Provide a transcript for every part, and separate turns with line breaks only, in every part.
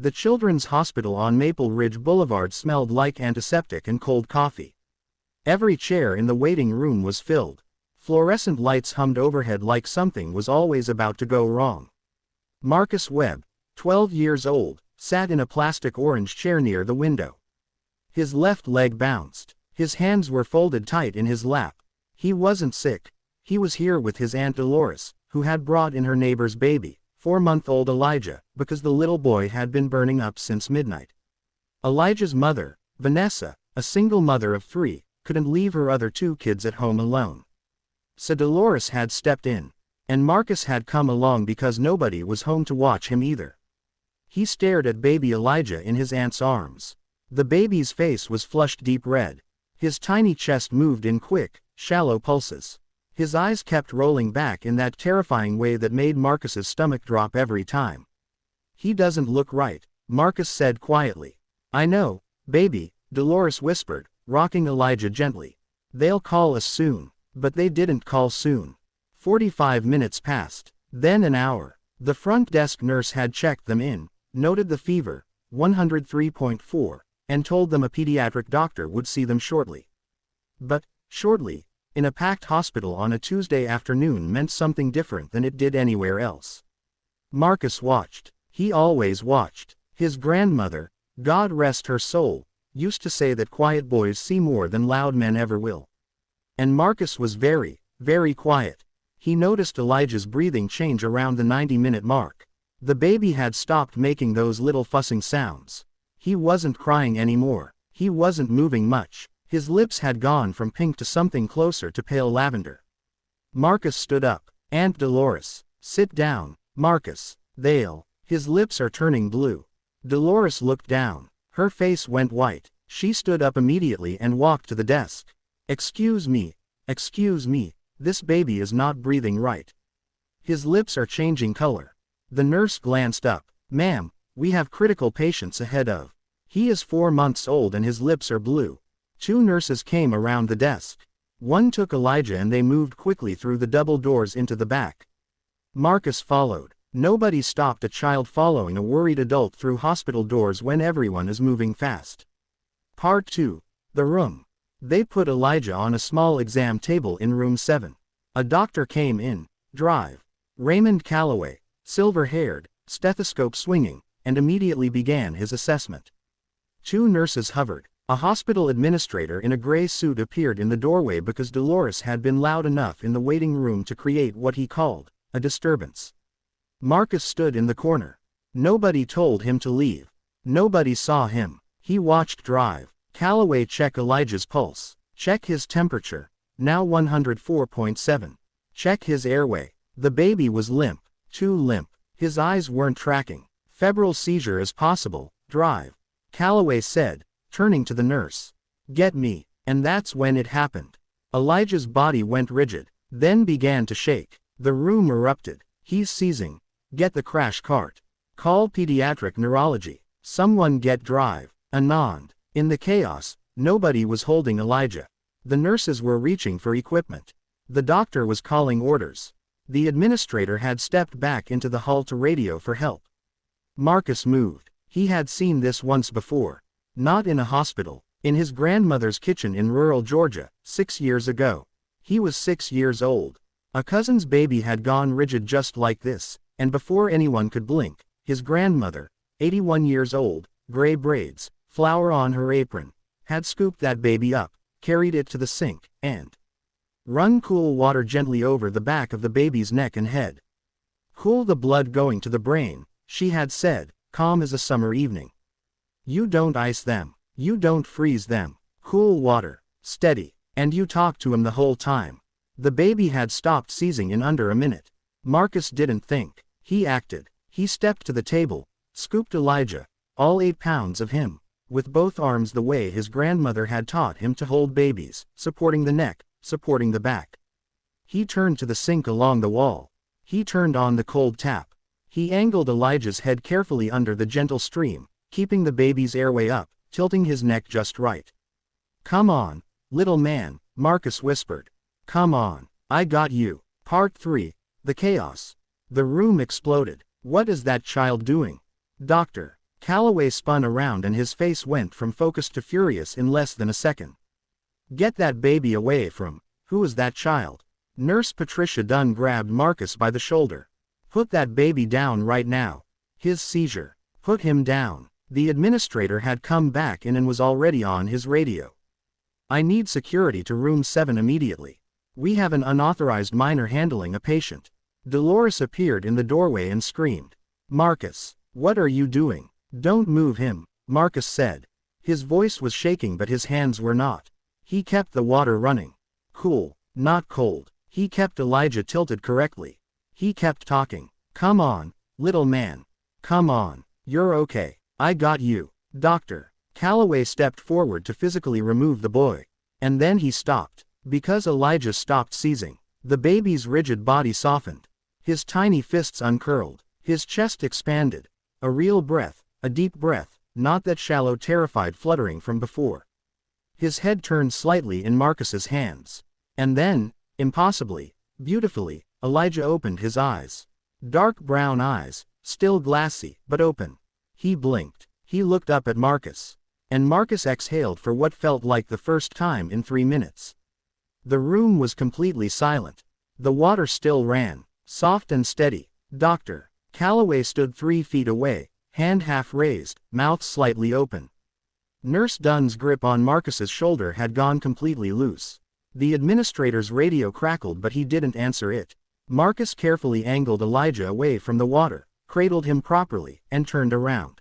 The children's hospital on Maple Ridge Boulevard smelled like antiseptic and cold coffee. Every chair in the waiting room was filled. Fluorescent lights hummed overhead like something was always about to go wrong. Marcus Webb, 12 years old, sat in a plastic orange chair near the window. His left leg bounced. His hands were folded tight in his lap. He wasn't sick. He was here with his Aunt Dolores, who had brought in her neighbor's baby, 4-month-old Elijah, because the little boy had been burning up since midnight. Elijah's mother, Vanessa, a single mother of 3, couldn't leave her other 2 kids at home alone. So Dolores had stepped in. And Marcus had come along because nobody was home to watch him either. He stared at baby Elijah in his aunt's arms. The baby's face was flushed deep red. His tiny chest moved in quick, shallow pulses. His eyes kept rolling back in that terrifying way that made Marcus's stomach drop every time. "He doesn't look right," Marcus said quietly. "I know, baby," Dolores whispered, rocking Elijah gently. "They'll call us soon." But they didn't call soon. 45 minutes passed, then an hour. The front desk nurse had checked them in, noted the fever, 103.4, and told them a pediatric doctor would see them shortly. But, shortly, in a packed hospital on a Tuesday afternoon meant something different than it did anywhere else. Marcus watched. He always watched. His grandmother, God rest her soul, used to say that quiet boys see more than loud men ever will. And Marcus was very, very quiet. He noticed Elijah's breathing change around the 90-minute mark. The baby had stopped making those little fussing sounds. He wasn't crying anymore. He wasn't moving much. His lips had gone from pink to something closer to pale lavender. Marcus stood up. "Aunt Dolores, sit down, Marcus. His lips are turning blue." Dolores looked down. Her face went white. She stood up immediately and walked to the desk. Excuse me, this baby is not breathing right. His lips are changing color." The nurse glanced up. "Ma'am, we have critical patients ahead of. He is 4 months old and his lips are blue." 2 nurses came around the desk. One took Elijah and they moved quickly through the double doors into the back. Marcus followed. Nobody stopped a child following a worried adult through hospital doors when everyone is moving fast. Part 2. The room. They put Elijah on a small exam table in room 7. A doctor came in. Drive. Raymond Calloway, silver-haired, stethoscope swinging, and immediately began his assessment. 2 nurses hovered. A hospital administrator in a gray suit appeared in the doorway because Dolores had been loud enough in the waiting room to create what he called a disturbance. Marcus stood in the corner. Nobody told him to leave. Nobody saw him. He watched drive. Calloway check Elijah's pulse. Check his temperature. Now 104.7. Check his airway. The baby was limp. Too limp. His eyes weren't tracking. Febrile seizure is possible. Drive. Calloway said, turning to the nurse. "Get me." And that's when it happened. Elijah's body went rigid, then began to shake. The room erupted. "He's seizing. Get the crash cart. Call pediatric neurology. Someone get drive." Anand. In the chaos, nobody was holding Elijah. The nurses were reaching for equipment. The doctor was calling orders. The administrator had stepped back into the hall to radio for help. Marcus moved. He had seen this once before. Not in a hospital. In his grandmother's kitchen in rural Georgia, 6 years ago. He was 6 years old. A cousin's baby had gone rigid just like this, and before anyone could blink, his grandmother, 81 years old, gray braids, flour on her apron, had scooped that baby up, carried it to the sink, and run cool water gently over the back of the baby's neck and head. "Cool the blood going to the brain," she had said, calm as a summer evening. "You don't ice them. You don't freeze them. Cool water. Steady. And you talk to him the whole time." The baby had stopped seizing in under a minute. Marcus didn't think. He acted. He stepped to the table, scooped Elijah, all 8 pounds of him, with both arms the way his grandmother had taught him to hold babies, supporting the neck, supporting the back. He turned to the sink along the wall. He turned on the cold tap. He angled Elijah's head carefully under the gentle stream, keeping the baby's airway up, tilting his neck just right. "Come on, little man," Marcus whispered. "Come on, I got you." Part 3. The chaos. The room exploded. "What is that child doing? Doctor, Calloway spun around and his face went from focused to furious in less than a second. Get that baby away from, who is that child? Nurse Patricia Dunn grabbed Marcus by the shoulder. Put that baby down right now. His seizure. Put him down. The administrator had come back in and was already on his radio. I need security to room 7 immediately. We have an unauthorized minor handling a patient. Dolores appeared in the doorway and screamed. Marcus, what are you doing? Don't move him, Marcus said. His voice was shaking but his hands were not. He kept the water running. Cool, not cold. He kept Elijah tilted correctly. He kept talking. Come on, little man. Come on, you're okay. I got you. Doctor. Calloway stepped forward to physically remove the boy. And then he stopped. Because Elijah stopped seizing. The baby's rigid body softened. His tiny fists uncurled. His chest expanded. A real breath, a deep breath, not that shallow terrified fluttering from before. His head turned slightly in Marcus's hands. And then, impossibly, beautifully, Elijah opened his eyes. Dark brown eyes, still glassy, but open. He blinked. He looked up at Marcus. And Marcus exhaled for what felt like the first time in 3 minutes. The room was completely silent. The water still ran, soft and steady. Doctor. Calloway stood 3 feet away, hand half raised, mouth slightly open. Nurse Dunn's grip on Marcus's shoulder had gone completely loose. The administrator's radio crackled but he didn't answer it. Marcus carefully angled Elijah away from the water, cradled him properly, and turned around.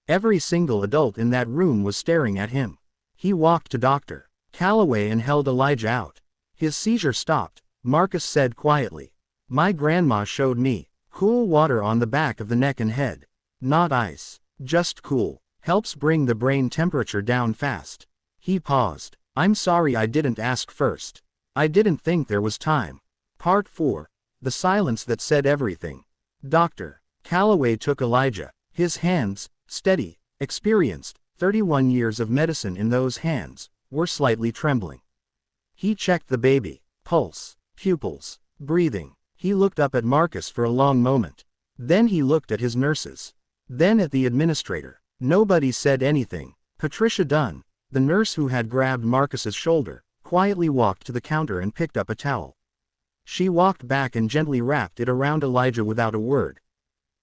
Every single adult in that room was staring at him. He walked to Dr. Calloway and held Elijah out. His seizure stopped, Marcus said quietly. My grandma showed me. Cool water on the back of the neck and head. Not ice. Just cool. Helps bring the brain temperature down fast. He paused. I'm sorry I didn't ask first. I didn't think there was time. Part 4. The silence that said everything. Dr. Calloway took Elijah. His hands, steady, experienced, 31 years of medicine in those hands, were slightly trembling. He checked the baby. Pulse, pupils, breathing. He looked up at Marcus for a long moment. Then he looked at his nurses. Then at the administrator. Nobody said anything. Patricia Dunn, the nurse who had grabbed Marcus's shoulder, quietly walked to the counter and picked up a towel. She walked back and gently wrapped it around Elijah without a word.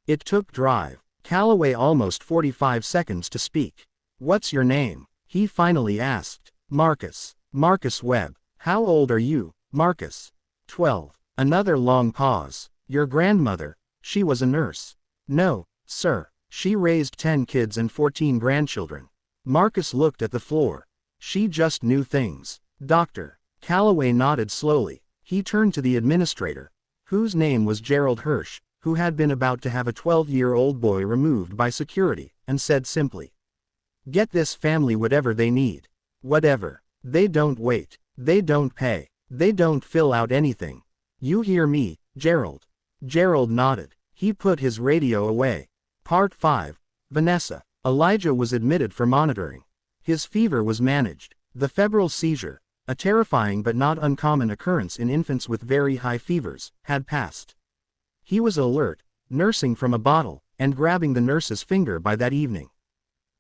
It took drive. Calloway almost 45 seconds to speak. What's your name? He finally asked. Marcus. Marcus Webb. How old are you, Marcus? 12. Another long pause. Your grandmother, she was a nurse. No, sir. She raised 10 kids and 14 grandchildren. Marcus looked at the floor. She just knew things. Doctor. Calloway nodded slowly. He turned to the administrator, whose name was Gerald Hirsch, who had been about to have a 12-year-old boy removed by security, and said simply. Get this family whatever they need. Whatever. They don't wait. They don't pay. They don't fill out anything. You hear me, Gerald? Gerald nodded. He put his radio away. Part 5. Vanessa. Elijah was admitted for monitoring. His fever was managed. The febrile seizure, a terrifying but not uncommon occurrence in infants with very high fevers, had passed. He was alert, nursing from a bottle, and grabbing the nurse's finger by that evening.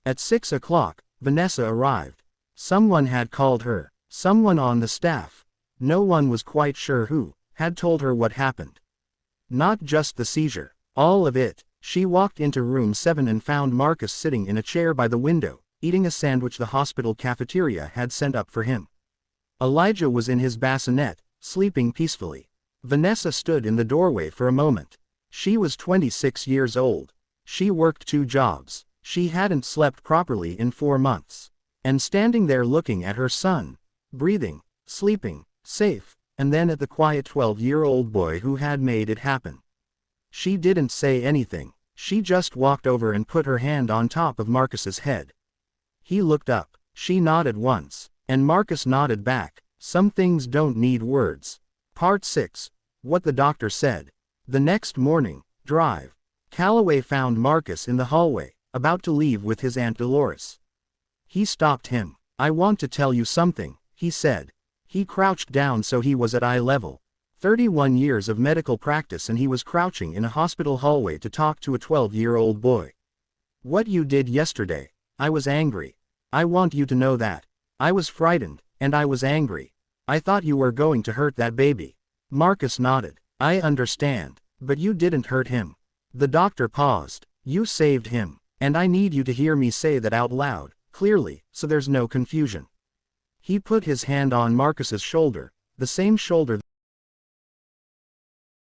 At 6 o'clock, Vanessa arrived. Someone had called her. Someone on the staff. No one was quite sure who, had told her what happened. Not just the seizure. All of it. She walked into room 7 and found Marcus sitting in a chair by the window, eating a sandwich the hospital cafeteria had sent up for him. Elijah was in his bassinet, sleeping peacefully. Vanessa stood in the doorway for a moment. She was 26 years old. She worked 2 jobs. She hadn't slept properly in 4 months. And standing there looking at her son, breathing, sleeping, safe, and then at the quiet 12-year-old boy who had made it happen. She didn't say anything. She just walked over and put her hand on top of Marcus's head. He looked up. She nodded once, and Marcus nodded back. Some things don't need words. Part 6. What the doctor said. The next morning, drive. Calloway found Marcus in the hallway, about to leave with his Aunt Dolores. He stopped him. I want to tell you something, he said. He crouched down so he was at eye level. 31 years of medical practice and he was crouching in a hospital hallway to talk to a 12-year-old boy. What you did yesterday. I was angry. I want you to know that. I was frightened, and I was angry. I thought you were going to hurt that baby. Marcus nodded. I understand. But you didn't hurt him. The doctor paused. You saved him. And I need you to hear me say that out loud, clearly, so there's no confusion. He put his hand on Marcus's shoulder, the same shoulder